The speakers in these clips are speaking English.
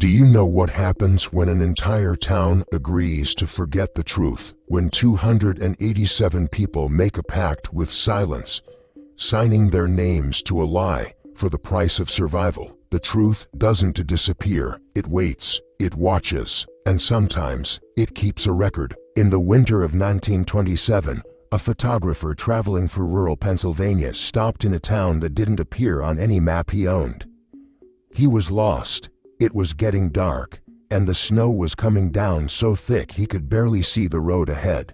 Do you know what happens when an entire town agrees to forget the truth? When 287 people make a pact with silence, signing their names to a lie for the price of survival. The truth doesn't disappear. It waits, it watches, and sometimes it keeps a record. In the winter of 1927, a photographer traveling through rural Pennsylvania stopped in a town that didn't appear on any map he owned. He was lost. It was getting dark, and the snow was coming down so thick he could barely see the road ahead.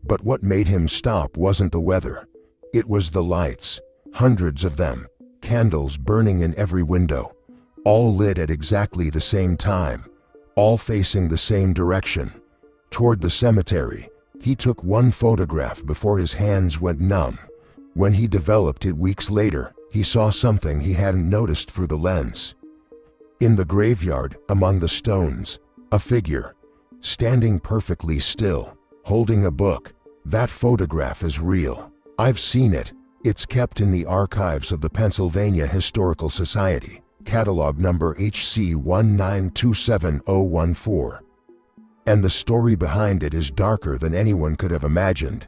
But what made him stop wasn't the weather. It was the lights, hundreds of them, candles burning in every window, all lit at exactly the same time, all facing the same direction, toward the cemetery. He took one photograph before his hands went numb. When he developed it weeks later, he saw something he hadn't noticed through the lens. In the graveyard, among the stones, a figure, standing perfectly still, holding a book. That photograph is real. I've seen it. It's kept in the archives of the Pennsylvania Historical Society, catalog number HC 1927014. And the story behind it is darker than anyone could have imagined.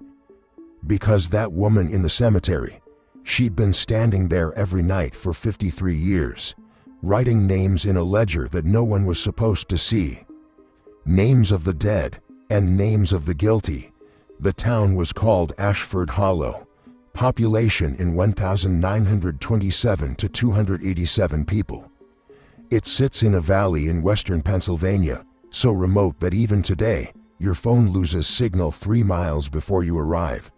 Because that woman in the cemetery, she'd been standing there every night for 53 years, writing names in a ledger that no one was supposed to see. Names of the dead and names of the guilty. The town was called Ashford Hollow. Population in 1,927 to 287 people. It sits in a valley in western Pennsylvania, so remote that even today, your phone loses signal 3 miles before you arrive.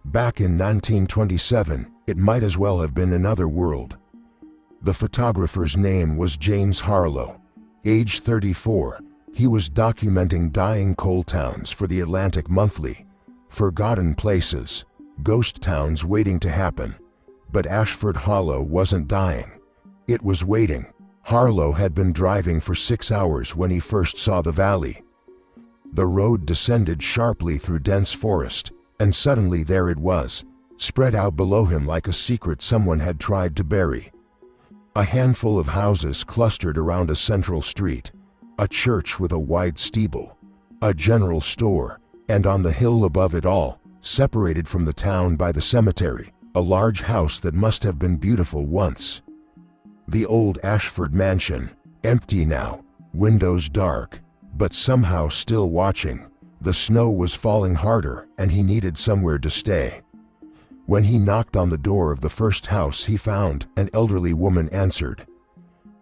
Back in 1927, it might as well have been another world. The photographer's name was James Harlow. Age 34, he was documenting dying coal towns for the Atlantic Monthly. Forgotten places, ghost towns waiting to happen. But Ashford Hollow wasn't dying. It was waiting. Harlow had been driving for 6 hours when he first saw the valley. The road descended sharply through dense forest, and suddenly there it was, spread out below him like a secret someone had tried to bury. A handful of houses clustered around a central street, a church with a wide steeple, a general store, and on the hill above it all, separated from the town by the cemetery, a large house that must have been beautiful once. The old Ashford mansion, empty now, windows dark, but somehow still watching. The snow was falling harder and he needed somewhere to stay. When he knocked on the door of the first house he found, an elderly woman answered.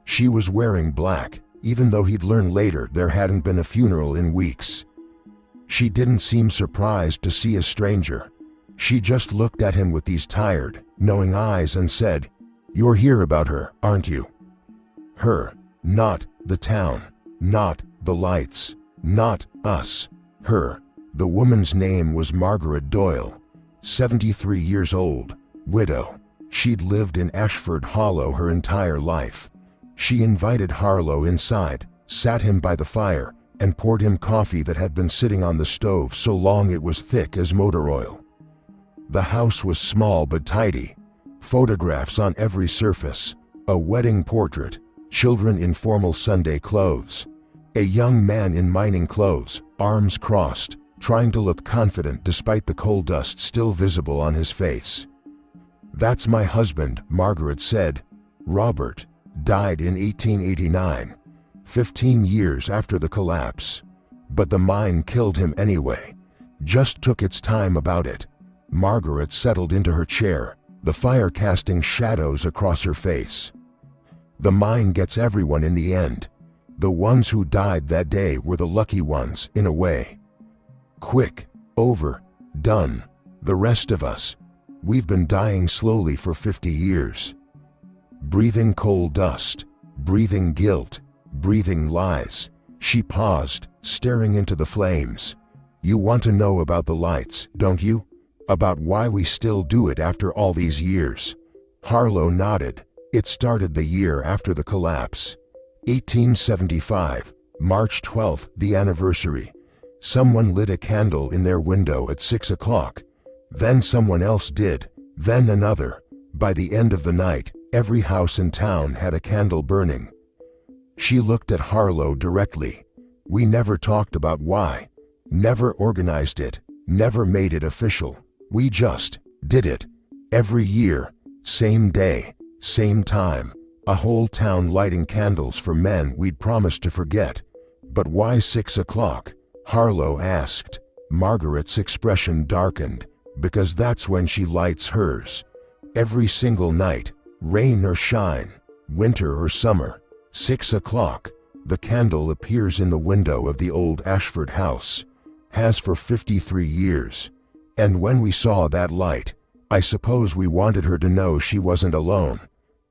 She was wearing black, even though he'd learn later there hadn't been a funeral in weeks. She didn't seem surprised to see a stranger. She just looked at him with these tired, knowing eyes and said, "You're here about her, aren't you?" Her, not the town, not the lights, not us. Her. The woman's name was Margaret Doyle, 73 years old, widow. She'd lived in Ashford Hollow her entire life. She invited Harlow inside, sat him by the fire, and poured him coffee that had been sitting on the stove so long it was thick as motor oil. The house was small but tidy. Photographs on every surface, a wedding portrait, children in formal Sunday clothes, a young man in mining clothes, arms crossed, trying to look confident despite the coal dust still visible on his face. "That's my husband," Margaret said. "Robert died in 1889, 15 years after the collapse. But the mine killed him anyway. Just took its time about it." Margaret settled into her chair, the fire casting shadows across her face. "The mine gets everyone in the end. The ones who died that day were the lucky ones, in a way. Quick, over, done. The rest of us, we've been dying slowly for 50 years. Breathing coal dust, breathing guilt, breathing lies." She paused, staring into the flames. "You want to know about the lights, don't you? About why we still do it after all these years?" Harlow nodded. "It started the year after the collapse. 1875, March 12th, the anniversary. Someone lit a candle in their window at 6 o'clock. Then someone else did, then another. By the end of the night, every house in town had a candle burning. She looked at Harlow directly. We never talked about why, never organized it, never made it official. We just did it. Every year, same day, same time, a whole town lighting candles for men we'd promised to forget. But why 6 o'clock? Harlow asked. Margaret's expression darkened. Because that's when she lights hers. Every single night, rain or shine, winter or summer, 6 o'clock, the candle appears in the window of the old Ashford house. Has for 53 years. And when we saw that light, I suppose we wanted her to know she wasn't alone.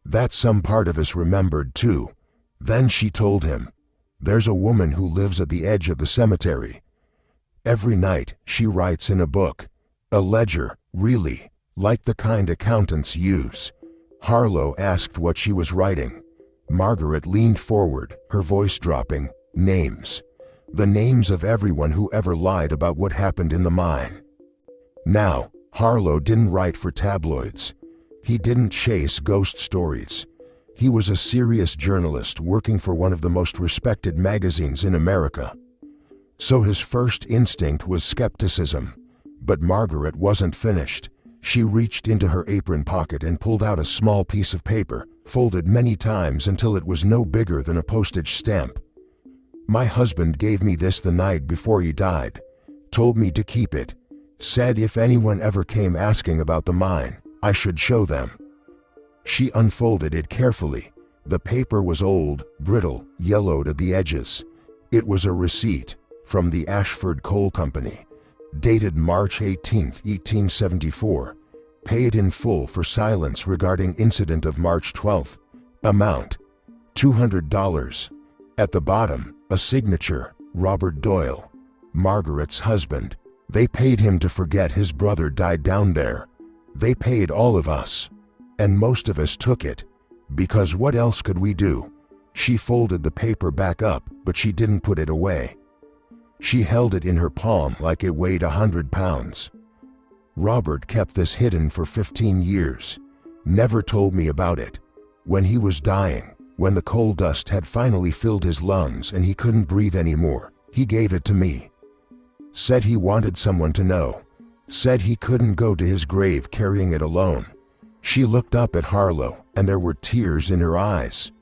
That some part of us remembered too. Then she told him, "There's a woman who lives at the edge of the cemetery. Every night she writes in a book. A ledger, really, like the kind accountants use." Harlow asked what she was writing. Margaret leaned forward, her voice dropping. Names. The names of everyone who ever lied about what happened in the mine. Now, Harlow didn't write for tabloids. He didn't chase ghost stories. He was a serious journalist working for one of the most respected magazines in America. So his first instinct was skepticism. But Margaret wasn't finished. She reached into her apron pocket and pulled out a small piece of paper, folded many times until it was no bigger than a postage stamp. "My husband gave me this the night before he died. Told me to keep it. Said if anyone ever came asking about the mine, I should show them." She unfolded it carefully. The paper was old, brittle, yellowed at the edges. It was a receipt from the Ashford Coal Company, dated March 18, 1874. Paid in full for silence regarding incident of March 12. Amount, $200. At the bottom, a signature, Robert Doyle, Margaret's husband. They paid him to forget his brother died down there. They paid all of us. And most of us took it. Because what else could we do? She folded the paper back up, but she didn't put it away. She held it in her palm like it weighed 100 pounds. Robert kept this hidden for 15 years. Never told me about it. When he was dying, when the coal dust had finally filled his lungs and he couldn't breathe anymore, he gave it to me. Said he wanted someone to know. Said he couldn't go to his grave carrying it alone. She looked up at Harlow, and there were tears in her eyes.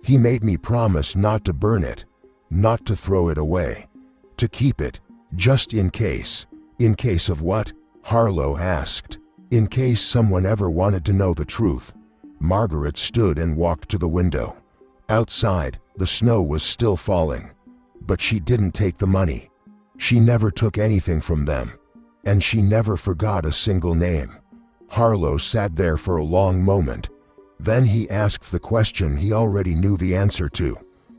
He made me promise not to burn it, not to throw it away, to keep it, just in case. In case of what? Harlow asked. In case someone ever wanted to know the truth. Margaret stood and walked to the window. Outside, the snow was still falling. But she didn't take the money. She never took anything from them. And she never forgot a single name. Harlow sat there for a long moment. Then he asked the question he already knew the answer to.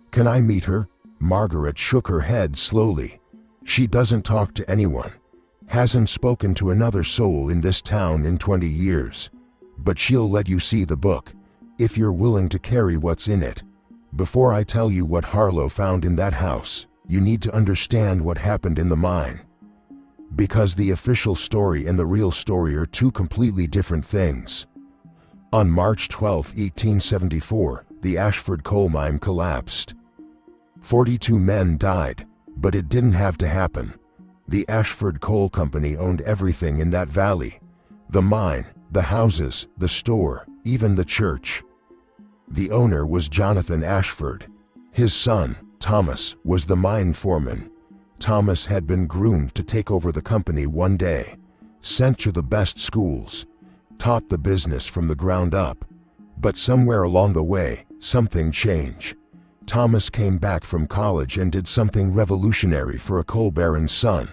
"Can I meet her?" Margaret shook her head slowly. "She doesn't talk to anyone. Hasn't spoken to another soul in this town in 20 years. But she'll let you see the book, if you're willing to carry what's in it. Before I tell you what Harlow found in that house, you need to understand what happened in the mine. Because the official story and the real story are two completely different things." On March 12, 1874, the Ashford coal mine collapsed. 42 men died, but it didn't have to happen. The Ashford Coal Company owned everything in that valley. The mine, the houses, the store, even the church. The owner was Jonathan Ashford. His son, Thomas, was the mine foreman. Thomas had been groomed to take over the company one day, sent to the best schools, taught the business from the ground up. But somewhere along the way, something changed. Thomas came back from college and did something revolutionary for a coal baron's son.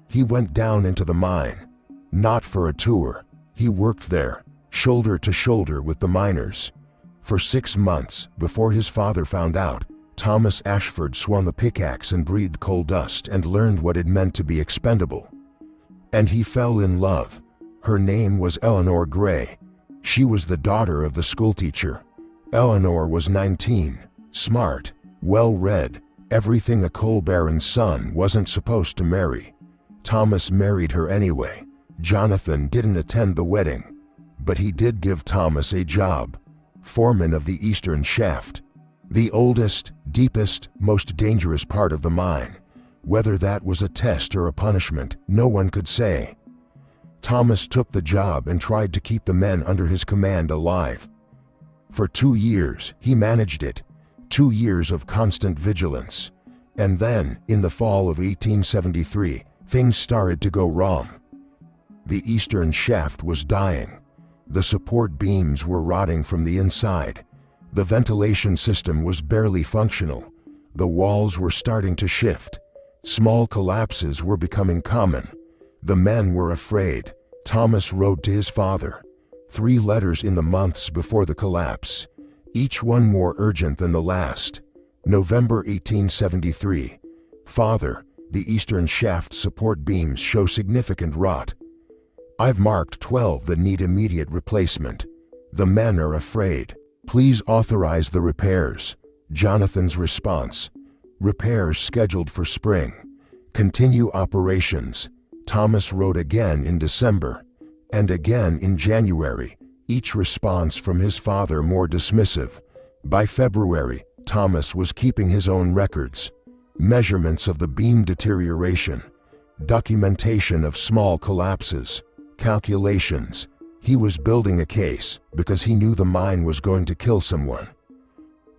He went down into the mine. Not for a tour. He worked there, shoulder to shoulder with the miners. For 6 months, before his father found out, Thomas Ashford swung the pickaxe and breathed coal dust and learned what it meant to be expendable. And he fell in love. Her name was Eleanor Gray. She was the daughter of the schoolteacher. Eleanor was 19, smart, well-read, everything a coal baron's son wasn't supposed to marry. Thomas married her anyway. Jonathan didn't attend the wedding, but he did give Thomas a job, foreman of the eastern shaft. The oldest, deepest, most dangerous part of the mine. Whether that was a test or a punishment, no one could say. Thomas took the job and tried to keep the men under his command alive. For 2 years, he managed it. 2 years of constant vigilance. And then, in the fall of 1873, things started to go wrong. The eastern shaft was dying. The support beams were rotting from the inside. The ventilation system was barely functional. The walls were starting to shift. Small collapses were becoming common. The men were afraid. Thomas wrote to his father. 3 letters in the months before the collapse, each one more urgent than the last. November 1873. Father, the eastern shaft support beams show significant rot. I've marked 12 that need immediate replacement. The men are afraid. Please authorize the repairs. Jonathan's response. Repairs scheduled for spring. Continue operations. Thomas wrote again in December, and again in January, each response from his father more dismissive. By February, Thomas was keeping his own records. Measurements of the beam deterioration. Documentation of small collapses. Calculations. He was building a case because he knew the mine was going to kill someone.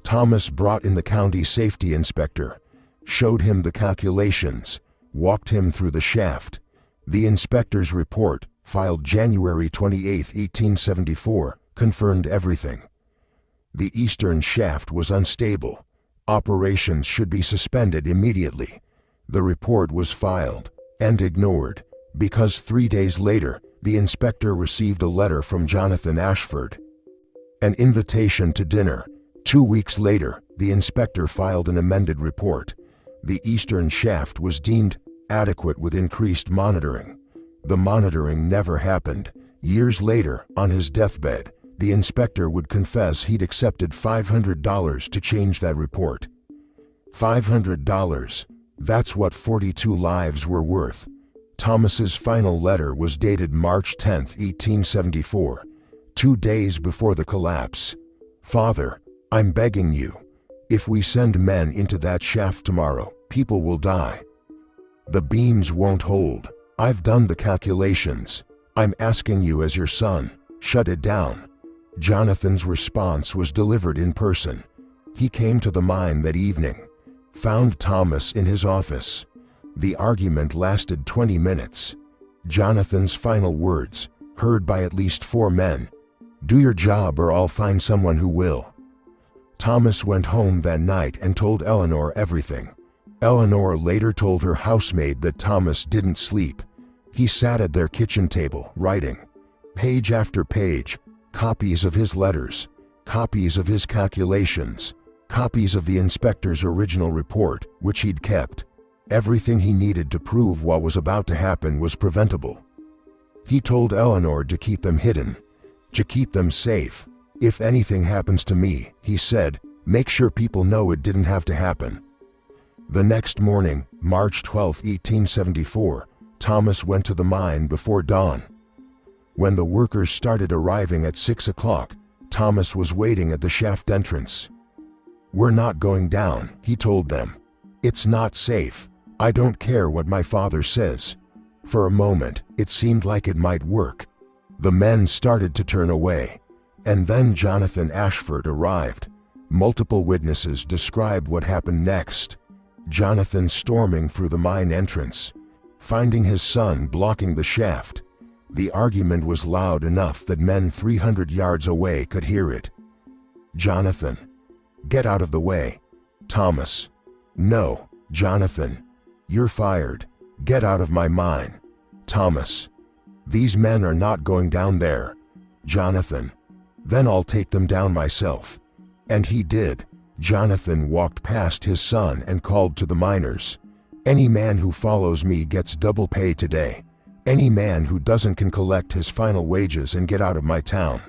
Thomas brought in the county safety inspector, showed him the calculations, walked him through the shaft. The inspector's report, filed January 28, 1874, confirmed everything. The eastern shaft was unstable. Operations should be suspended immediately. The report was filed and ignored because 3 days later, the inspector received a letter from Jonathan Ashford. An invitation to dinner. 2 weeks later, the inspector filed an amended report. The eastern shaft was deemed adequate with increased monitoring. The monitoring never happened. Years later, on his deathbed, the inspector would confess he'd accepted $500 to change that report. $500. That's what 42 lives were worth. Thomas's final letter was dated March 10, 1874, 2 days before the collapse. Father, I'm begging you. If we send men into that shaft tomorrow, people will die. The beams won't hold. I've done the calculations. I'm asking you as your son, shut it down. Jonathan's response was delivered in person. He came to the mine that evening, found Thomas in his office. The argument lasted 20 minutes. Jonathan's final words, heard by at least 4 men. Do your job or I'll find someone who will. Thomas went home that night and told Eleanor everything. Eleanor later told her housemaid that Thomas didn't sleep. He sat at their kitchen table, writing. Page after page, copies of his letters, copies of his calculations, copies of the inspector's original report, which he'd kept. Everything he needed to prove what was about to happen was preventable. He told Eleanor to keep them hidden, to keep them safe. If anything happens to me, he said, make sure people know it didn't have to happen. The next morning, March 12, 1874, Thomas went to the mine before dawn. When the workers started arriving at 6 o'clock, Thomas was waiting at the shaft entrance. We're not going down, he told them. It's not safe. I don't care what my father says. For a moment, it seemed like it might work. The men started to turn away. And then Jonathan Ashford arrived. Multiple witnesses described what happened next. Jonathan storming through the mine entrance, finding his son blocking the shaft. The argument was loud enough that men 300 yards away could hear it. Jonathan, get out of the way. Thomas, no, Jonathan, you're fired. Get out of my mine. Thomas, these men are not going down there. Jonathan, then I'll take them down myself. And he did. Jonathan walked past his son and called to the miners. Any man who follows me gets double pay today. Any man who doesn't can collect his final wages and get out of my town.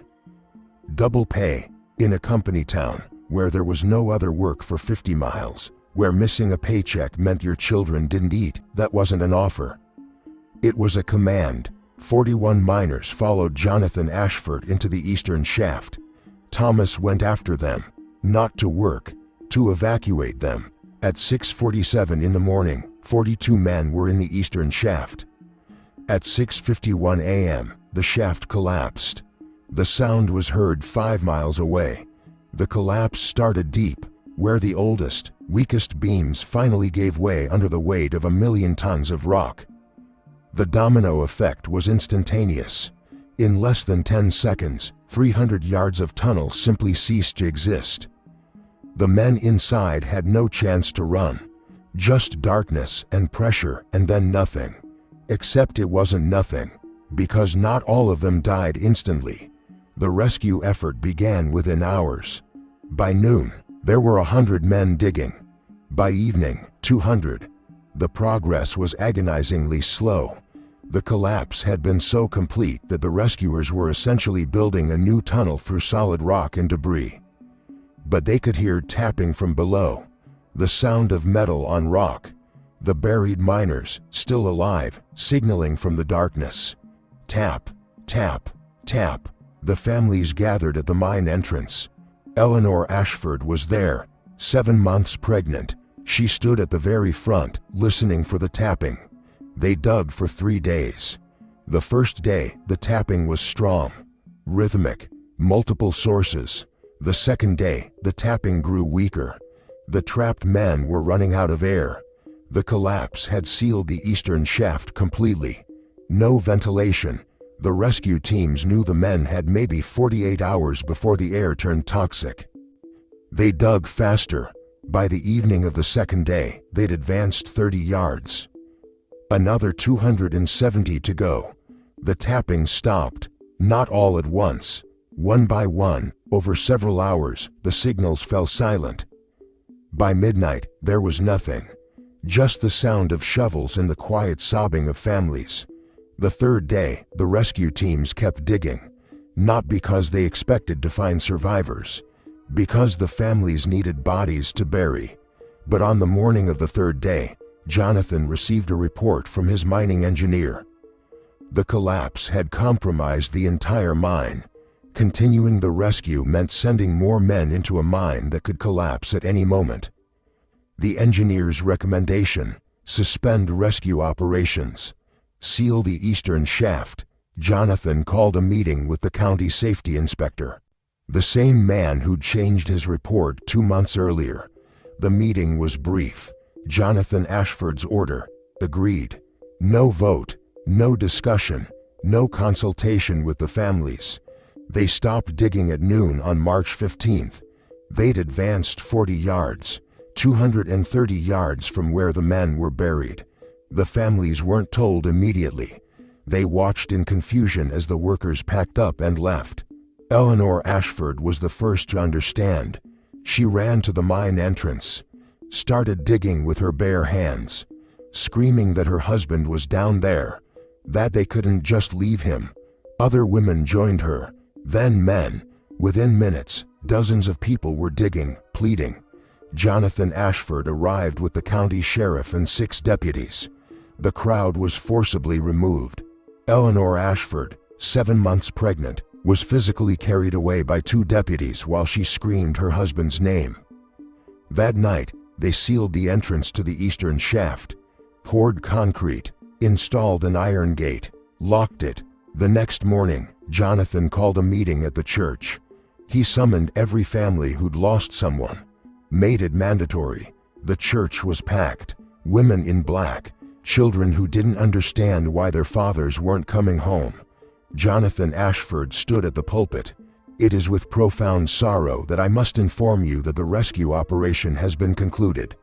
Double pay, in a company town, where there was no other work for 50 miles, where missing a paycheck meant your children didn't eat, that wasn't an offer. It was a command. 41 miners followed Jonathan Ashford into the eastern shaft. Thomas went after them, not to work, to evacuate them. At 6:47 in the morning, 42 men were in the eastern shaft. At 6:51 a.m., the shaft collapsed. The sound was heard 5 miles away. The collapse started deep, where the oldest, weakest beams finally gave way under the weight of 1,000,000 tons of rock. The domino effect was instantaneous. In less than 10 seconds, 300 yards of tunnel simply ceased to exist. The men inside had no chance to run. Just darkness and pressure, and then nothing. Except it wasn't nothing, because not all of them died instantly. The rescue effort began within hours. By noon, there were 100 men digging. By evening, 200. The progress was agonizingly slow. The collapse had been so complete that the rescuers were essentially building a new tunnel through solid rock and debris. But they could hear tapping from below, the sound of metal on rock, the buried miners, still alive, signaling from the darkness. Tap, tap, tap. The families gathered at the mine entrance. Eleanor Ashford was there, 7 months pregnant. She stood at the very front, listening for the tapping. They dug for 3 days. The first day, the tapping was strong, rhythmic, multiple sources. The second day, the tapping grew weaker. The trapped men were running out of air. The collapse had sealed the eastern shaft completely. No ventilation. The rescue teams knew the men had maybe 48 hours before the air turned toxic. They dug faster. By the evening of the second day, they'd advanced 30 yards. Another 270 to go. The tapping stopped, not all at once. One by one, over several hours, the signals fell silent. By midnight, there was nothing. Just the sound of shovels and the quiet sobbing of families. The third day, the rescue teams kept digging. Not because they expected to find survivors, because the families needed bodies to bury. But on the morning of the third day, Jonathan received a report from his mining engineer. The collapse had compromised the entire mine. Continuing the rescue meant sending more men into a mine that could collapse at any moment. The engineer's recommendation: suspend rescue operations. Seal the eastern shaft. Jonathan called a meeting with the county safety inspector, the same man who'd changed his report 2 months earlier. The meeting was brief. Jonathan Ashford's order: agreed. No vote, no discussion, no consultation with the families. They stopped digging at noon on March 15th. They'd advanced 40 yards, 230 yards from where the men were buried. The families weren't told immediately. They watched in confusion as the workers packed up and left. Eleanor Ashford was the first to understand. She ran to the mine entrance, started digging with her bare hands, screaming that her husband was down there, that they couldn't just leave him. Other women joined her, then men. Within minutes, dozens of people were digging, pleading. Jonathan Ashford arrived with the county sheriff and 6 deputies. The crowd was forcibly removed. Eleanor Ashford, 7 months pregnant, was physically carried away by 2 deputies while she screamed her husband's name. That night, they sealed the entrance to the eastern shaft, poured concrete, installed an iron gate, locked it. The next morning, Jonathan called a meeting at the church. He summoned every family who'd lost someone, made it mandatory. The church was packed. Women in black, children who didn't understand why their fathers weren't coming home. Jonathan Ashford stood at the pulpit. It is with profound sorrow that I must inform you that the rescue operation has been concluded.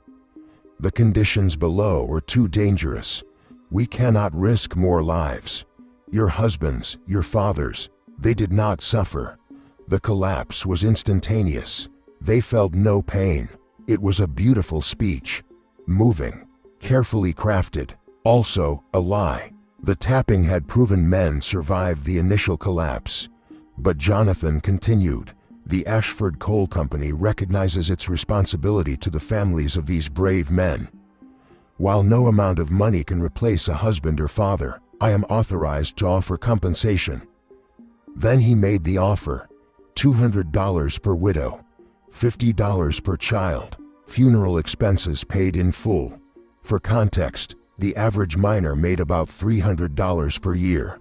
The conditions below are too dangerous. We cannot risk more lives. Your husbands, your fathers, they did not suffer. The collapse was instantaneous. They felt no pain. It was a beautiful speech. Moving, carefully crafted, also a lie. The tapping had proven men survived the initial collapse. But Jonathan continued, the Ashford Coal Company recognizes its responsibility to the families of these brave men. While no amount of money can replace a husband or father, I am authorized to offer compensation. Then he made the offer: $200 per widow, $50 per child. Funeral expenses paid in full. For context, the average miner made about $300 per year.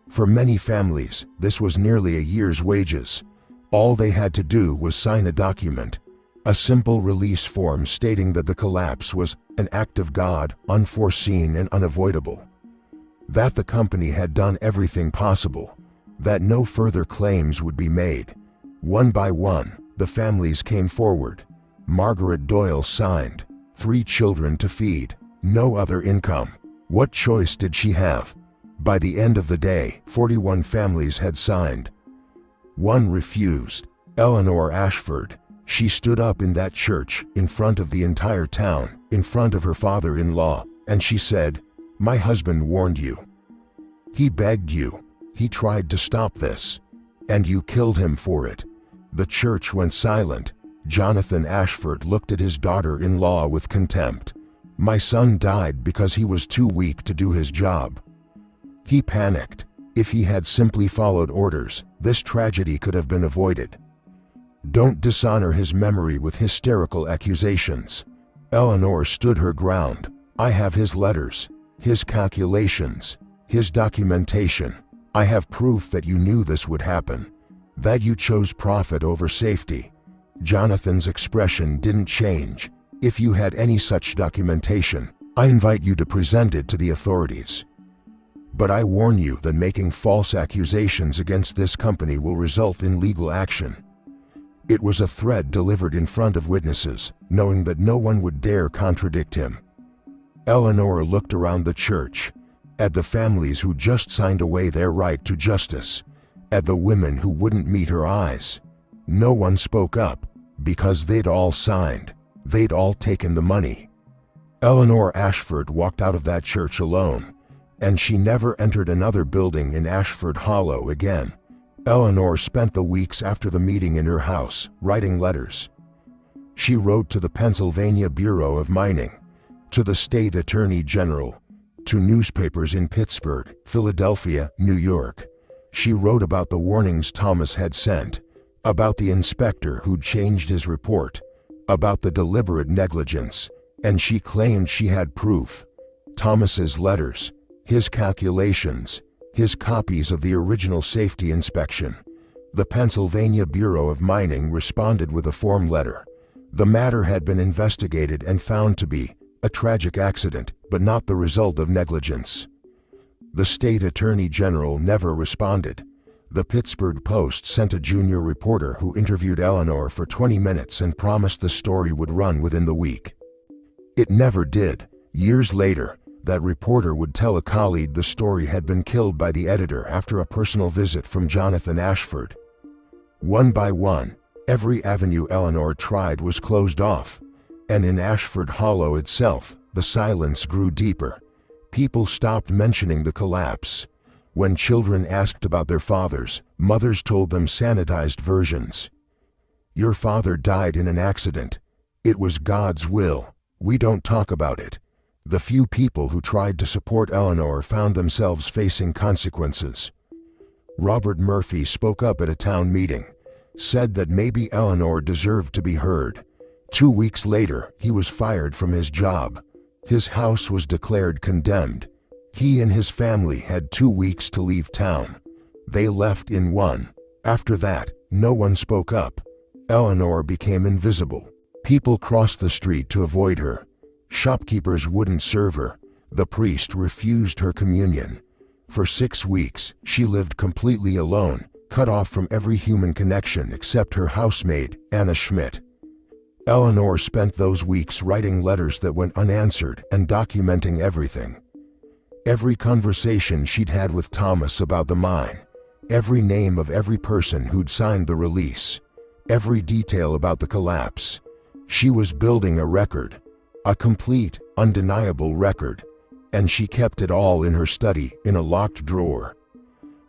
For many families, this was nearly a year's wages. All they had to do was sign a document, a simple release form stating that the collapse was an act of God, unforeseen and unavoidable. That the company had done everything possible, that no further claims would be made. One by one, the families came forward. Margaret Doyle signed. 3 children to feed. No other income. What choice did she have? By the end of the day, 41 families had signed. One refused. Eleanor Ashford. She stood up in that church, in front of the entire town, in front of her father-in-law, and she said, "My husband warned you. He begged you. He tried to stop this. And you killed him for it." The church went silent. Jonathan Ashford looked at his daughter-in-law with contempt. "My son died because he was too weak to do his job." He panicked. If he had simply followed orders, this tragedy could have been avoided. Don't dishonor his memory with hysterical accusations. Eleanor stood her ground. "I have his letters, his calculations, his documentation. I have proof that you knew this would happen, that you chose profit over safety." Jonathan's expression didn't change. "If you had any such documentation, I invite you to present it to the authorities. But I warn you that making false accusations against this company will result in legal action." It was a threat delivered in front of witnesses, knowing that no one would dare contradict him. Eleanor looked around the church, at the families who just signed away their right to justice, at the women who wouldn't meet her eyes. No one spoke up, because they'd all signed. They'd all taken the money. Eleanor Ashford walked out of that church alone, and she never entered another building in Ashford Hollow again. Eleanor spent the weeks after the meeting in her house, writing letters. She wrote to the Pennsylvania Bureau of Mining, to the State Attorney General, to newspapers in Pittsburgh, Philadelphia, New York. She wrote about the warnings Thomas had sent, about the inspector who'd changed his report, about the deliberate negligence, and she claimed she had proof. Thomas's letters, his calculations, his copies of the original safety inspection. The Pennsylvania Bureau of Mining responded with a form letter. The matter had been investigated and found to be a tragic accident, but not the result of negligence. The state attorney general never responded. The Pittsburgh Post sent a junior reporter who interviewed Eleanor for 20 minutes and promised the story would run within the week. It never did. Years later, that reporter would tell a colleague the story had been killed by the editor after a personal visit from Jonathan Ashford. One by one, every avenue Eleanor tried was closed off, and in Ashford Hollow itself, the silence grew deeper. People stopped mentioning the collapse. When children asked about their fathers, mothers told them sanitized versions. "Your father died in an accident. It was God's will. We don't talk about it." The few people who tried to support Eleanor found themselves facing consequences. Robert Murphy spoke up at a town meeting, said that maybe Eleanor deserved to be heard. 2 weeks later, he was fired from his job. His house was declared condemned. He and his family had 2 weeks to leave town. They left in one. After that, no one spoke up. Eleanor became invisible. People crossed the street to avoid her. Shopkeepers wouldn't serve her. The priest refused her communion. For 6 weeks, she lived completely alone, cut off from every human connection except her housemaid, Anna Schmidt. Eleanor spent those weeks writing letters that went unanswered and documenting everything. Every conversation she'd had with Thomas about the mine, every name of every person who'd signed the release, every detail about the collapse. She was building a record, a complete, undeniable record, and she kept it all in her study in a locked drawer.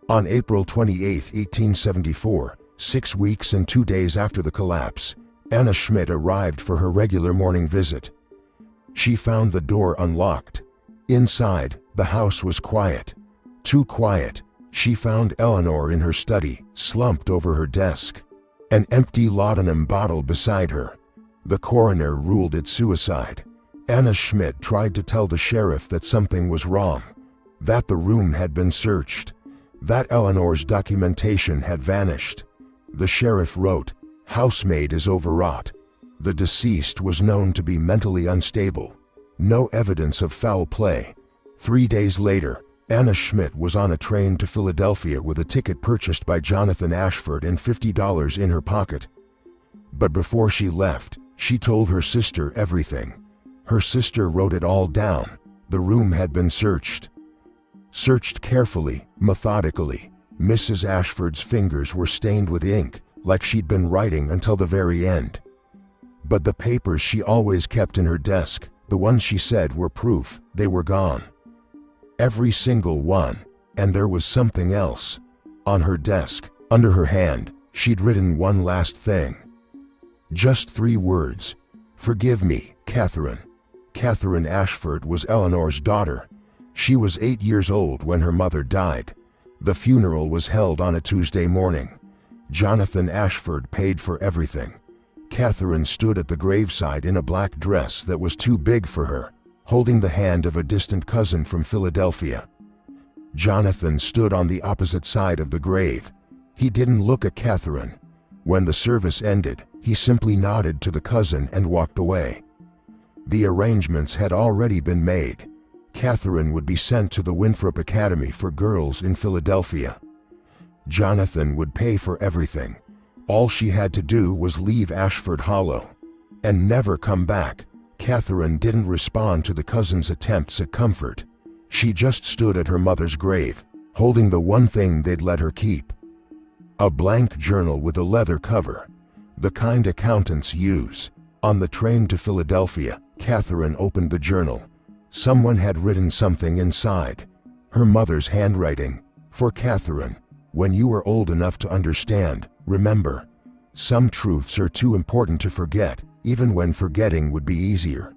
On April 28, 1874, 6 weeks and 2 days after the collapse, Anna Schmidt arrived for her regular morning visit. She found the door unlocked. Inside, the house was quiet. Too quiet. She found Eleanor in her study, slumped over her desk. An empty laudanum bottle beside her. The coroner ruled it suicide. Anna Schmidt tried to tell the sheriff that something was wrong, that the room had been searched, that Eleanor's documentation had vanished. The sheriff wrote, "Housemaid is overwrought. The deceased was known to be mentally unstable. No evidence of foul play." 3 days later, Anna Schmidt was on a train to Philadelphia with a ticket purchased by Jonathan Ashford and $50 in her pocket. But before she left, she told her sister everything. Her sister wrote it all down. The room had been searched. Searched carefully, methodically. Mrs. Ashford's fingers were stained with ink, like she'd been writing until the very end. But the papers she always kept in her desk, the ones she said were proof, they were gone. Every single one. And there was something else. On her desk, under her hand, she'd written one last thing. Just 3 words. "Forgive me, Catherine." Catherine Ashford was Eleanor's daughter. She was 8 years old when her mother died. The funeral was held on a Tuesday morning. Jonathan Ashford paid for everything. Catherine stood at the graveside in a black dress that was too big for her, holding the hand of a distant cousin from Philadelphia. Jonathan stood on the opposite side of the grave. He didn't look at Catherine. When the service ended, he simply nodded to the cousin and walked away. The arrangements had already been made. Catherine would be sent to the Winthrop Academy for Girls in Philadelphia. Jonathan would pay for everything. All she had to do was leave Ashford Hollow and never come back. Catherine didn't respond to the cousin's attempts at comfort. She just stood at her mother's grave, holding the one thing they'd let her keep. A blank journal with a leather cover, the kind accountants use. On the train to Philadelphia, Catherine opened the journal. Someone had written something inside. Her mother's handwriting. "For Catherine, when you are old enough to understand, remember, some truths are too important to forget, even when forgetting would be easier.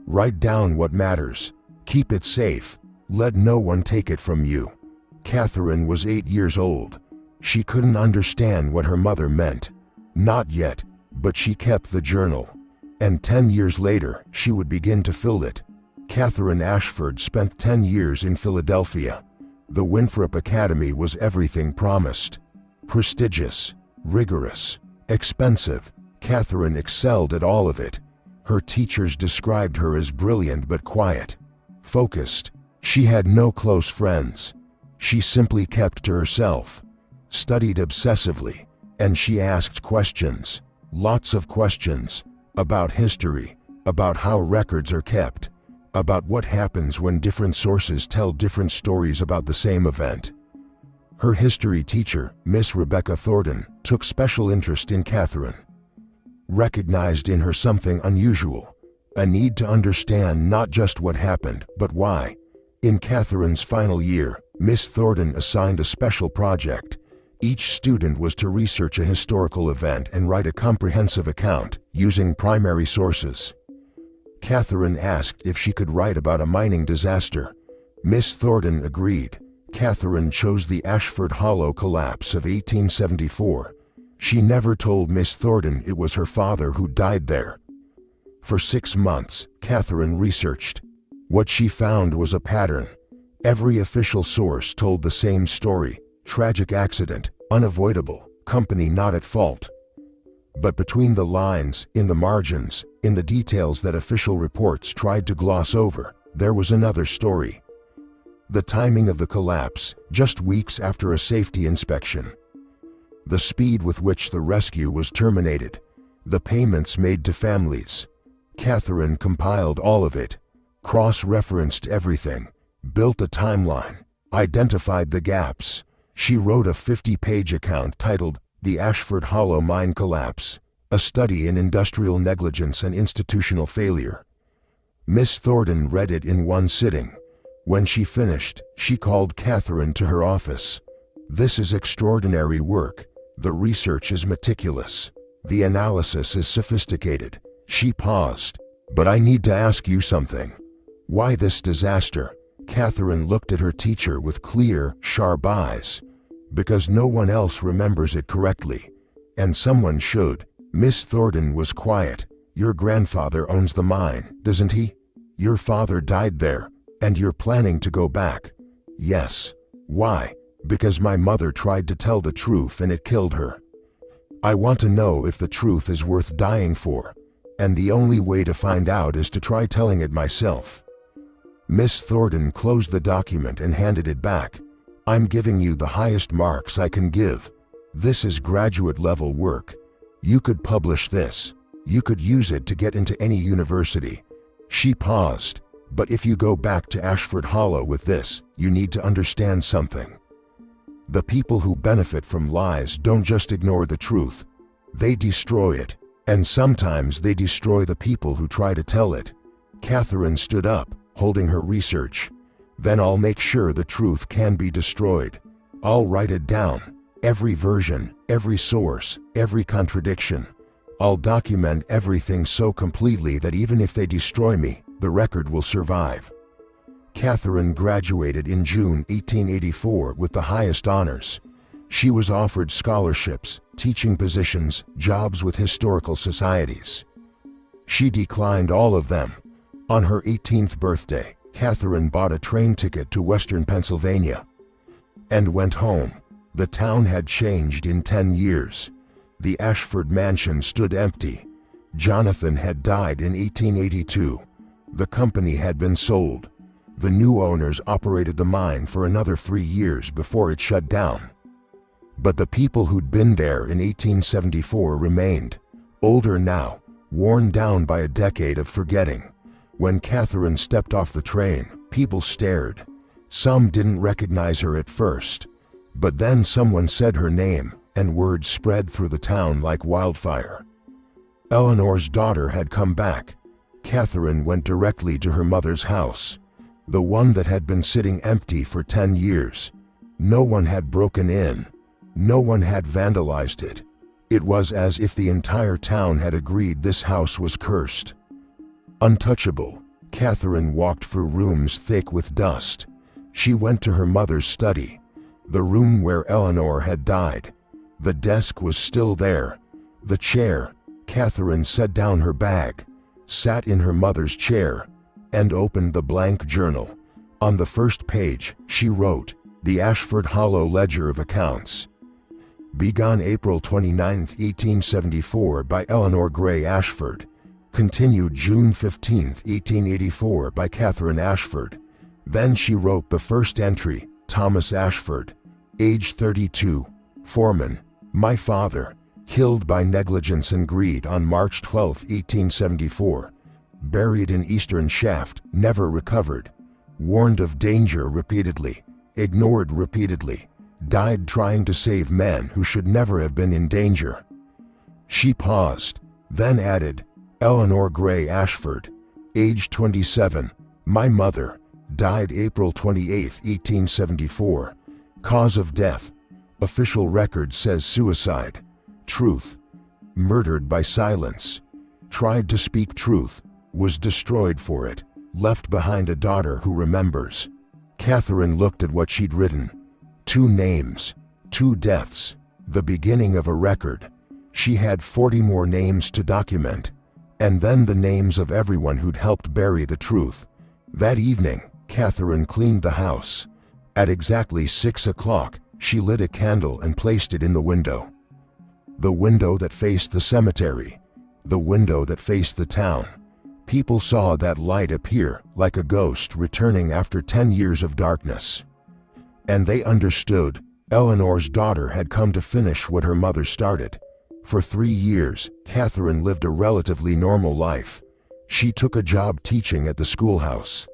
Write down what matters. Keep it safe. Let no one take it from you." Catherine was 8 years old. She couldn't understand what her mother meant. Not yet, but she kept the journal. And 10 years later, she would begin to fill it. Catherine Ashford spent 10 years in Philadelphia. The Winthrop Academy was everything promised. Prestigious, rigorous, expensive. Catherine excelled at all of it. Her teachers described her as brilliant but quiet, focused. She had no close friends. She simply kept to herself, studied obsessively, and she asked questions, lots of questions, about history, about how records are kept, about what happens when different sources tell different stories about the same event. Her history teacher, Miss Rebecca Thornton, took special interest in Catherine. Recognized in her something unusual, a need to understand not just what happened, but why. In Catherine's final year, Miss Thornton assigned a special project. Each student was to research a historical event and write a comprehensive account, using primary sources. Catherine asked if she could write about a mining disaster. Miss Thornton agreed. Catherine chose the Ashford Hollow collapse of 1874. She never told Miss Thornton it was her father who died there. For 6 months, Catherine researched. What she found was a pattern. Every official source told the same story: tragic accident, unavoidable, company not at fault. But between the lines, in the margins, in the details that official reports tried to gloss over, there was another story. The timing of the collapse, just weeks after a safety inspection. The speed with which the rescue was terminated. The payments made to families. Catherine compiled all of it, cross-referenced everything, built a timeline, identified the gaps. She wrote a 50-page account titled The Ashford Hollow Mine Collapse, a study in industrial negligence and institutional failure. Miss Thornton read it in one sitting. When she finished, she called Catherine to her office. "This is extraordinary work. The research is meticulous. The analysis is sophisticated." She paused. "But I need to ask you something. Why this disaster?" Catherine looked at her teacher with clear, sharp eyes. "Because no one else remembers it correctly. and someone should. Miss Thornton was quiet. Your grandfather owns the mine, doesn't he? Your father died there, and you're planning to go back. Yes. Why? Because my mother tried to tell the truth and it killed her. I want to know if the truth is worth dying for, and the only way to find out is to try telling it myself. Miss Thornton closed the document and handed it back. I'm giving you the highest marks I can give. This is graduate level work. You could publish this. You could use it to get into any university. She paused. But if you go back to Ashford Hollow with this, you need to understand something. The people who benefit from lies don't just ignore the truth. They destroy it. And sometimes they destroy the people who try to tell it. Catherine stood up, holding her research. Then I'll make sure the truth can be destroyed. I'll write it down. Every version, every source, every contradiction. I'll document everything so completely that even if they destroy me, the record will survive. Catherine graduated in June 1884 with the highest honors. She was offered scholarships, teaching positions, jobs with historical societies. She declined all of them. On her 18th birthday, Catherine bought a train ticket to Western Pennsylvania and went home. The town had changed in 10 years. The Ashford mansion stood empty. Jonathan had died in 1882. The company had been sold. The new owners operated the mine for another 3 years before it shut down. But the people who'd been there in 1874 remained, older now, worn down by a decade of forgetting. When Catherine stepped off the train, people stared. Some didn't recognize her at first, but then someone said her name, and word spread through the town like wildfire. Eleanor's daughter had come back. Catherine went directly to her mother's house, the one that had been sitting empty for 10 years. No one had broken in. No one had vandalized it. It was as if the entire town had agreed this house was cursed. Untouchable, Catherine walked through rooms thick with dust. She went to her mother's study, the room where Eleanor had died. The desk was still there. The chair. Catherine set down her bag, sat in her mother's chair, and opened the blank journal. On the first page, she wrote, "The Ashford Hollow Ledger of Accounts. Begun April 29, 1874 by Eleanor Gray Ashford. Continued June 15, 1884 by Catherine Ashford." Then she wrote the first entry, Thomas Ashford, age 32, foreman, my father, killed by negligence and greed on March 12, 1874. Buried in Eastern Shaft, never recovered. Warned of danger repeatedly, ignored repeatedly. Died trying to save men who should never have been in danger. She paused, then added, Eleanor Gray Ashford, age 27, my mother, died April 28, 1874. Cause of death. Official record says suicide. Truth. Murdered by silence. Tried to speak truth. Was destroyed for it. Left behind a daughter who remembers. Catherine looked at what she'd written. 2 names. 2 deaths. The beginning of a record. She had 40 more names to document. And then the names of everyone who'd helped bury the truth. That evening, Catherine cleaned the house. At exactly 6 o'clock, she lit a candle and placed it in the window. The window that faced the cemetery. The window that faced the town. People saw that light appear like a ghost returning after 10 years of darkness. And they understood. Eleanor's daughter had come to finish what her mother started. For 3 years, Catherine lived a relatively normal life. She took a job teaching at the schoolhouse.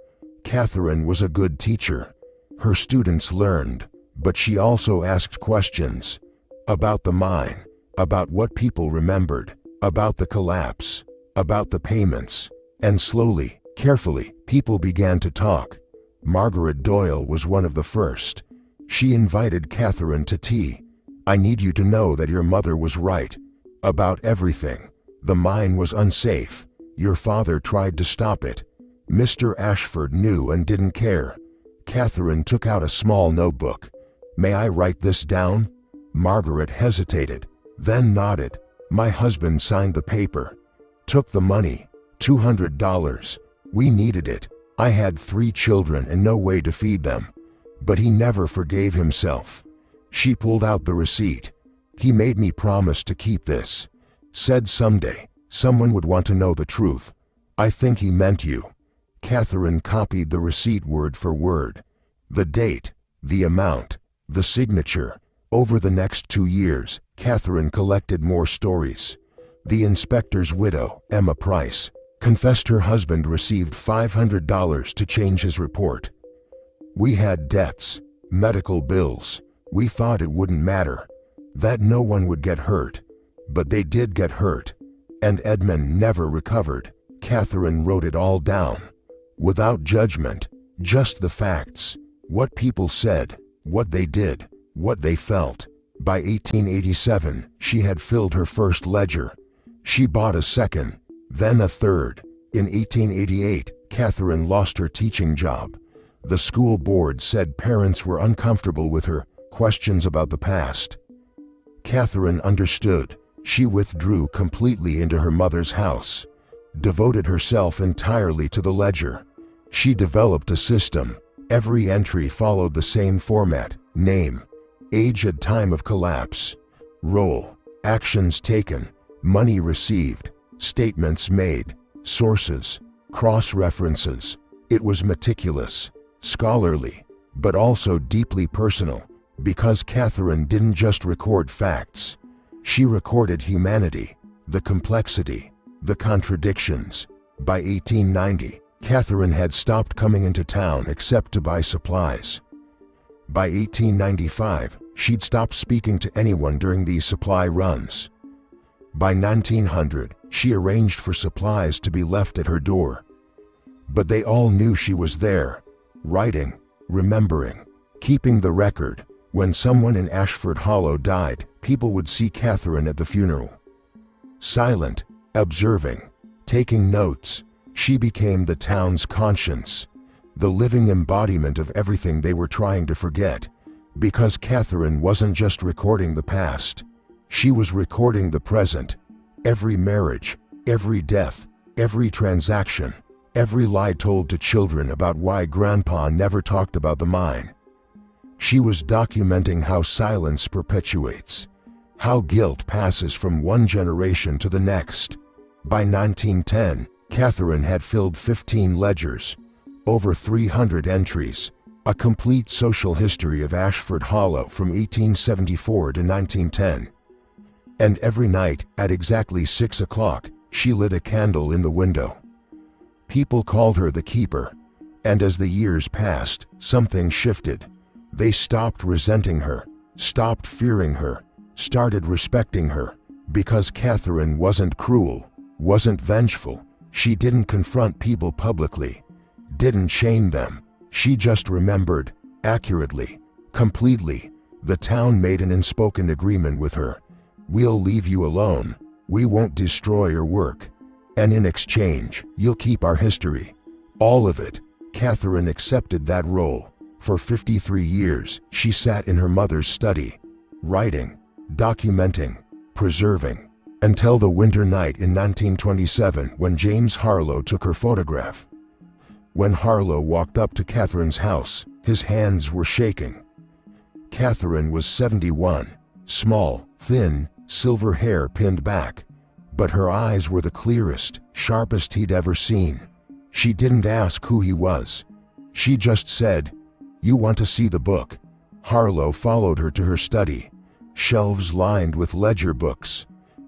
Catherine was a good teacher. Her students learned, but she also asked questions about the mine, about what people remembered, about the collapse, about the payments. And slowly, carefully, people began to talk. Margaret Doyle was one of the first. She invited Catherine to tea. "I need you to know that your mother was right. About everything. The mine was unsafe. Your father tried to stop it. Mr. Ashford knew and didn't care." Catherine took out a small notebook. "May I write this down?" Margaret hesitated. then nodded. My husband signed the paper. Took the money. $200. We needed it. I had 3 children and no way to feed them. But he never forgave himself. She pulled out the receipt. He made me promise to keep this. Said someday, someone would want to know the truth. I think he meant you. Catherine copied the receipt word for word. The date, the amount, the signature. Over the next 2 years, Catherine collected more stories. The inspector's widow, Emma Price, confessed her husband received $500 to change his report. We had debts, medical bills. We thought it wouldn't matter, that no one would get hurt. But they did get hurt. And Edmund never recovered. Catherine wrote it all down. Without judgment, just the facts. What people said, what they did, what they felt. By 1887, she had filled her first ledger. She bought a second, then a third. In 1888, Catherine lost her teaching job. The school board said parents were uncomfortable with her questions about the past. Catherine understood. She withdrew completely into her mother's house, devoted herself entirely to the ledger. She developed a system. Every entry followed the same format: name, age at time of collapse, role, actions taken, money received, statements made, sources, cross-references. It was meticulous, scholarly, but also deeply personal, because Catherine didn't just record facts. She recorded humanity, the complexity, the contradictions. By 1890, Catherine had stopped coming into town except to buy supplies. By 1895, she'd stopped speaking to anyone during these supply runs. By 1900, she arranged for supplies to be left at her door. But they all knew she was there, writing, remembering, keeping the record. When someone in Ashford Hollow died, people would see Catherine at the funeral. Silent, observing, taking notes, she became the town's conscience, the living embodiment of everything they were trying to forget. Because Catherine wasn't just recording the past, she was recording the present. Every marriage, every death, every transaction, every lie told to children about why Grandpa never talked about the mine. She was documenting how silence perpetuates, how guilt passes from one generation to the next. By 1910, Catherine had filled 15 ledgers, over 300 entries, a complete social history of Ashford Hollow from 1874 to 1910. And every night, at exactly 6 o'clock, she lit a candle in the window. People called her the keeper. And as the years passed, something shifted. They stopped resenting her, stopped fearing her, started respecting her, because Catherine wasn't cruel, wasn't vengeful. She didn't confront people publicly, didn't shame them. She just remembered, accurately, completely. The town made an unspoken agreement with her. We'll leave you alone. We won't destroy your work. And in exchange, you'll keep our history. All of it. Catherine accepted that role. For 53 years, she sat in her mother's study, writing, documenting, preserving, until the winter night in 1927 when James Harlow took her photograph. When Harlow walked up to Catherine's house, his hands were shaking. Catherine was 71, small, thin, silver hair pinned back, but her eyes were the clearest, sharpest he'd ever seen. She didn't ask who he was. She just said, "You want to see the book?" Harlow followed her to her study. Shelves lined with ledger books.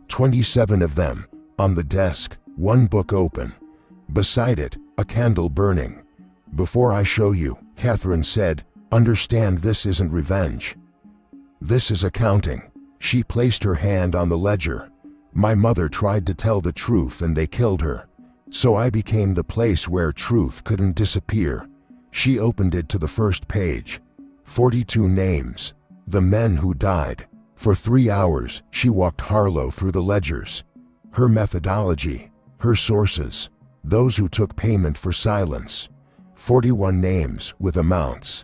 27 of them. On the desk, one book open. Beside it, a candle burning. "Before I show you," Catherine said, "understand this isn't revenge. This is accounting." She placed her hand on the ledger. "My mother tried to tell the truth and they killed her. So I became the place where truth couldn't disappear." She opened it to the first page. 42 names. The men who died. For 3 hours, she walked Harlow through the ledgers. Her methodology. Her sources. Those who took payment for silence. 41 names with amounts.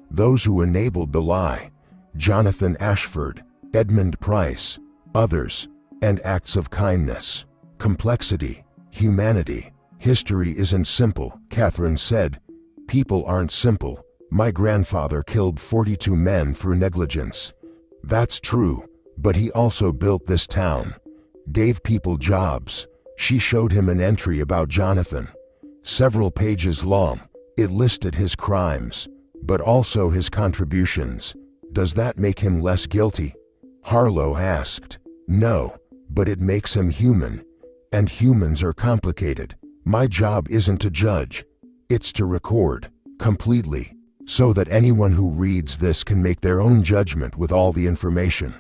Those who enabled the lie. Jonathan Ashford. Edmund Price. others, and acts of kindness. Complexity, humanity. History isn't simple, Catherine said. People aren't simple. My grandfather killed 42 men through negligence. That's true, but he also built this town, gave people jobs. She showed him an entry about Jonathan, several pages long. It listed his crimes, but also his contributions. Does that make him less guilty? Harlow asked. No, but it makes him human. And humans are complicated. My job isn't to judge. It's to record, completely, so that anyone who reads this can make their own judgment with all the information.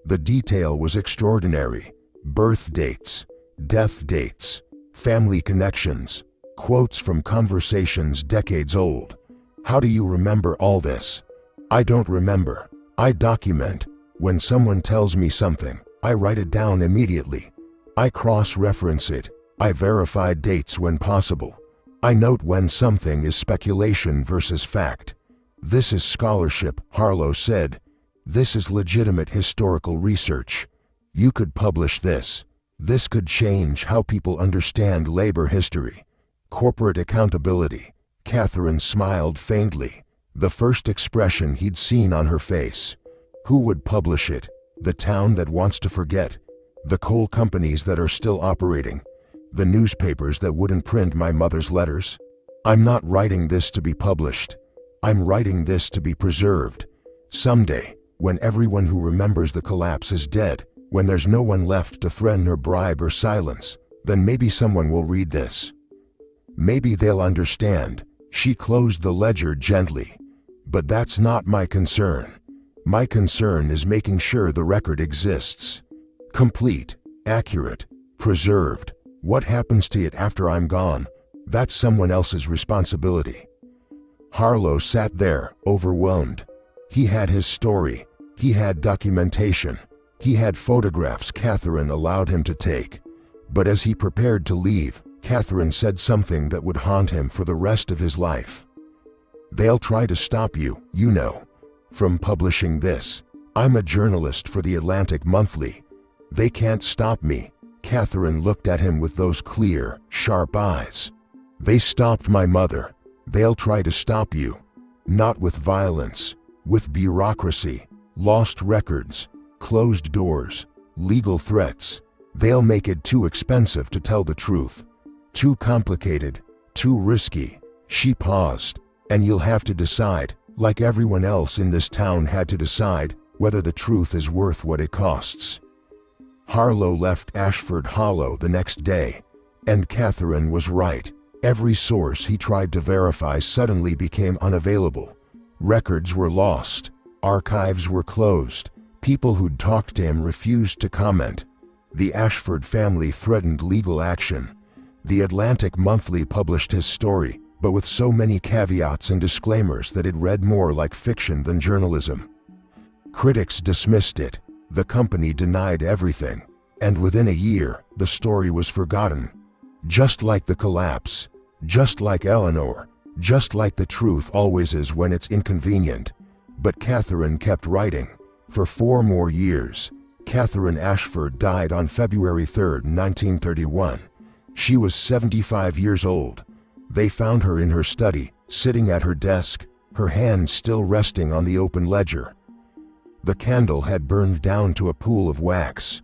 The detail was extraordinary. Birth dates, death dates, family connections, quotes from conversations decades old. How do you remember all this? I don't remember. I document. When someone tells me something, I write it down immediately. I cross-reference it. I verify dates when possible. I note when something is speculation versus fact. This is scholarship, Harlow said. This is legitimate historical research. You could publish this. This could change how people understand labor history. Corporate accountability. Catherine smiled faintly, the first expression he'd seen on her face. Who would publish it? The town that wants to forget? The coal companies that are still operating? The newspapers that wouldn't print my mother's letters? I'm not writing this to be published. I'm writing this to be preserved. Someday, when everyone who remembers the collapse is dead, when there's no one left to threaten or bribe or silence, then maybe someone will read this. Maybe they'll understand. She closed the ledger gently. But that's not my concern. My concern is making sure the record exists. Complete, accurate, preserved. What happens to it after I'm gone? That's someone else's responsibility. Harlow sat there, overwhelmed. He had his story. He had documentation. He had photographs Catherine allowed him to take. But as he prepared to leave, Catherine said something that would haunt him for the rest of his life. They'll try to stop you, you know, from publishing this. I'm a journalist for the Atlantic Monthly. They can't stop me. Catherine looked at him with those clear, sharp eyes. They stopped my mother. They'll try to stop you. Not with violence, with bureaucracy, lost records, closed doors, legal threats. They'll make it too expensive to tell the truth. Too complicated, too risky. She paused. And you'll have to decide, like everyone else in this town had to decide, whether the truth is worth what it costs. Harlow left Ashford Hollow the next day, and Catherine was right. Every source he tried to verify suddenly became unavailable. Records were lost. Archives were closed. People who'd talked to him refused to comment. The Ashford family threatened legal action. The Atlantic Monthly published his story, but with so many caveats and disclaimers that it read more like fiction than journalism. Critics dismissed it. The company denied everything. And within a year, the story was forgotten. Just like the collapse. Just like Eleanor. Just like the truth always is when it's inconvenient. But Catherine kept writing. For 4 more years. Catherine Ashford died on February 3, 1931. She was 75 years old. They found her in her study, sitting at her desk, her hand still resting on the open ledger. The candle had burned down to a pool of wax,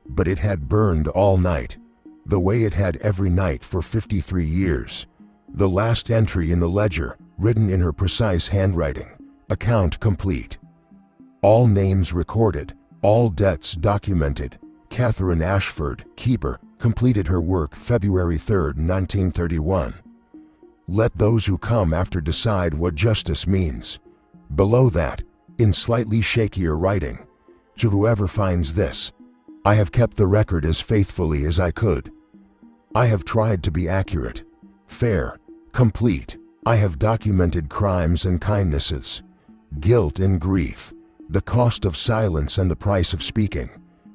but it had burned all night, the way it had every night for 53 years. The last entry in the ledger, written in her precise handwriting, account complete. All names recorded, all debts documented. Catherine Ashford, keeper, completed her work February 3, 1931. Let those who come after decide what justice means. Below that, in slightly shakier writing, to whoever finds this, I have kept the record as faithfully as I could. I have tried to be accurate, fair, complete. I have documented crimes and kindnesses, guilt and grief, the cost of silence and the price of speaking.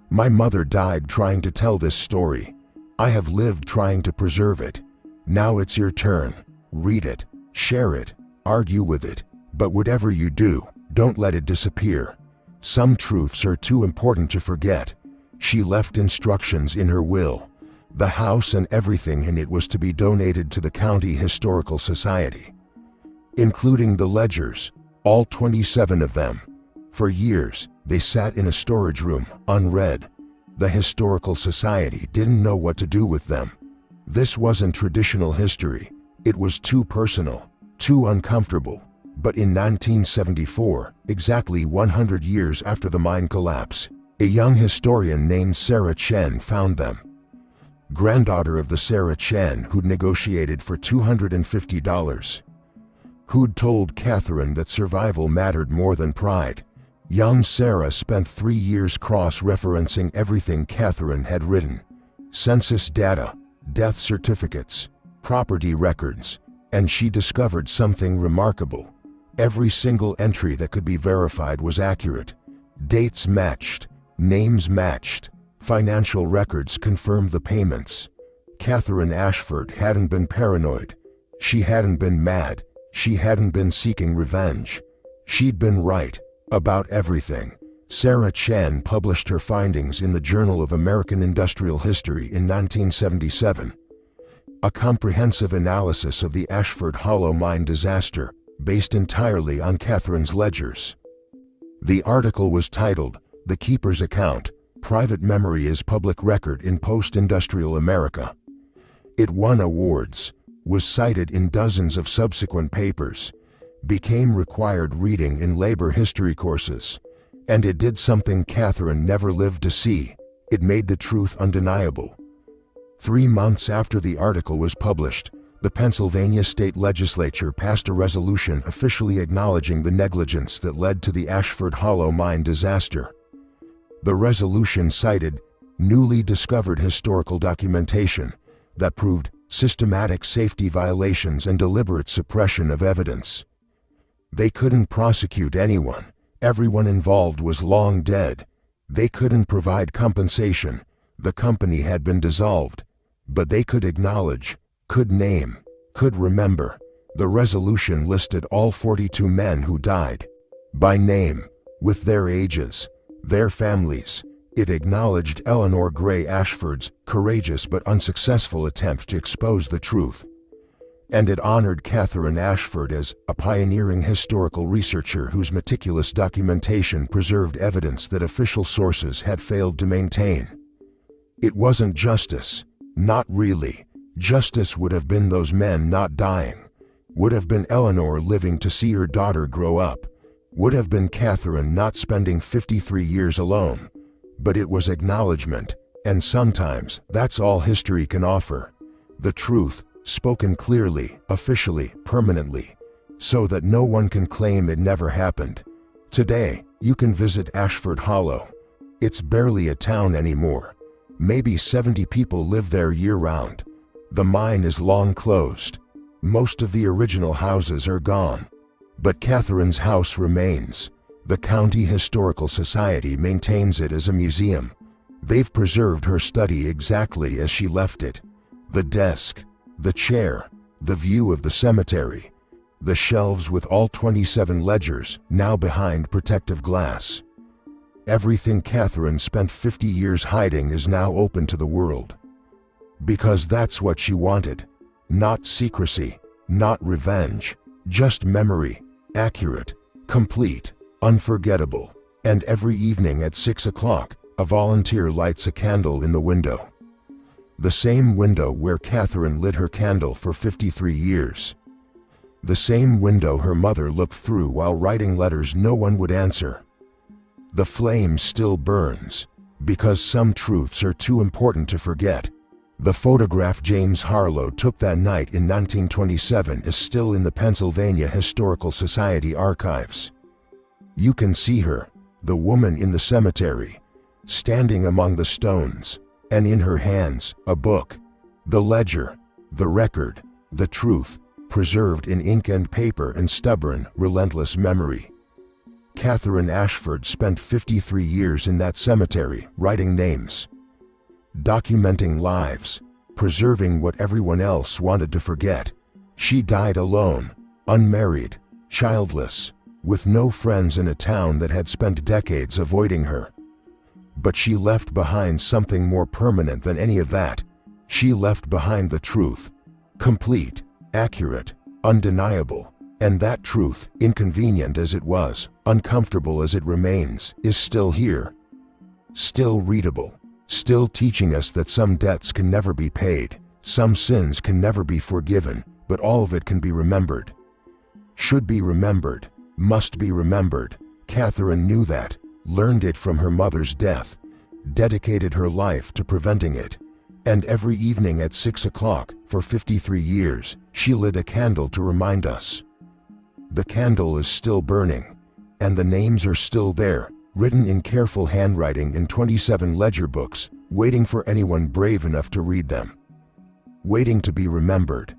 My mother died trying to tell this story. I have lived trying to preserve it. Now it's your turn. Read it, share it, argue with it, but whatever you do, don't let it disappear. Some truths are too important to forget. She left instructions in her will. The house and everything in it was to be donated to the County Historical Society, including the ledgers, all 27 of them. For years, they sat in a storage room, unread. The Historical Society didn't know what to do with them. This wasn't traditional history. It was too personal, too uncomfortable. But in 1974, exactly 100 years after the mine collapse, a young historian named Sarah Chen found them. Granddaughter of the Sarah Chen who'd negotiated for $250. Who'd told Catherine that survival mattered more than pride. Young Sarah spent 3 years cross-referencing everything Catherine had written. Census data, death certificates, property records, and she discovered something remarkable. Every single entry that could be verified was accurate. Dates matched, names matched, financial records confirmed the payments. Catherine Ashford hadn't been paranoid. She hadn't been mad. She hadn't been seeking revenge. She'd been right about everything. Sarah Chen published her findings in the Journal of American Industrial History in 1977. A comprehensive analysis of the Ashford Hollow mine disaster, based entirely on Catherine's ledgers. The article was titled, "The Keeper's Account, Private Memory is Public Record in Post-Industrial America." It won awards, was cited in dozens of subsequent papers, became required reading in labor history courses, and it did something Catherine never lived to see. It made the truth undeniable. 3 months after the article was published, the Pennsylvania State Legislature passed a resolution officially acknowledging the negligence that led to the Ashford Hollow mine disaster. The resolution cited newly discovered historical documentation that proved systematic safety violations and deliberate suppression of evidence. They couldn't prosecute anyone. Everyone involved was long dead. They couldn't provide compensation. The company had been dissolved. But they could acknowledge, could name, could remember. The resolution listed all 42 men who died by name, with their ages, their families. It acknowledged Eleanor Gray Ashford's courageous but unsuccessful attempt to expose the truth. And it honored Catherine Ashford as a pioneering historical researcher whose meticulous documentation preserved evidence that official sources had failed to maintain. It wasn't justice. Not really. Justice would have been those men not dying. Would have been Eleanor living to see her daughter grow up. Would have been Catherine not spending 53 years alone. But it was acknowledgement, and sometimes that's all history can offer. The truth, spoken clearly, officially, permanently, so that no one can claim it never happened. Today, you can visit Ashford Hollow. It's barely a town anymore. Maybe 70 people live there year-round. The mine is long closed. Most of the original houses are gone. But Catherine's house remains. The County Historical Society maintains it as a museum. They've preserved her study exactly as she left it. The desk, the chair, the view of the cemetery, the shelves with all 27 ledgers now behind protective glass. Everything Catherine spent 50 years hiding is now open to the world. Because that's what she wanted. Not secrecy, not revenge, just memory, accurate, complete, unforgettable. And every evening at 6 o'clock, a volunteer lights a candle in the window. The same window where Catherine lit her candle for 53 years. The same window her mother looked through while writing letters no one would answer. The flame still burns, because some truths are too important to forget. The photograph James Harlow took that night in 1927 is still in the Pennsylvania Historical Society archives. You can see her, the woman in the cemetery, standing among the stones, and in her hands, a book. The ledger, the record, the truth, preserved in ink and paper and stubborn, relentless memory. Catherine Ashford spent 53 years in that cemetery, writing names, documenting lives, preserving what everyone else wanted to forget. She died alone, unmarried, childless, with no friends in a town that had spent decades avoiding her. But she left behind something more permanent than any of that. She left behind the truth. Complete, accurate, undeniable. And that truth, inconvenient as it was, uncomfortable as it remains, is still here. Still readable. Still teaching us that some debts can never be paid, some sins can never be forgiven, but all of it can be remembered. Should be remembered, must be remembered. Catherine knew that, learned it from her mother's death, dedicated her life to preventing it. And every evening at 6 o'clock, for 53 years, she lit a candle to remind us. The candle is still burning, and the names are still there, written in careful handwriting in 27 ledger books, waiting for anyone brave enough to read them. Waiting to be remembered.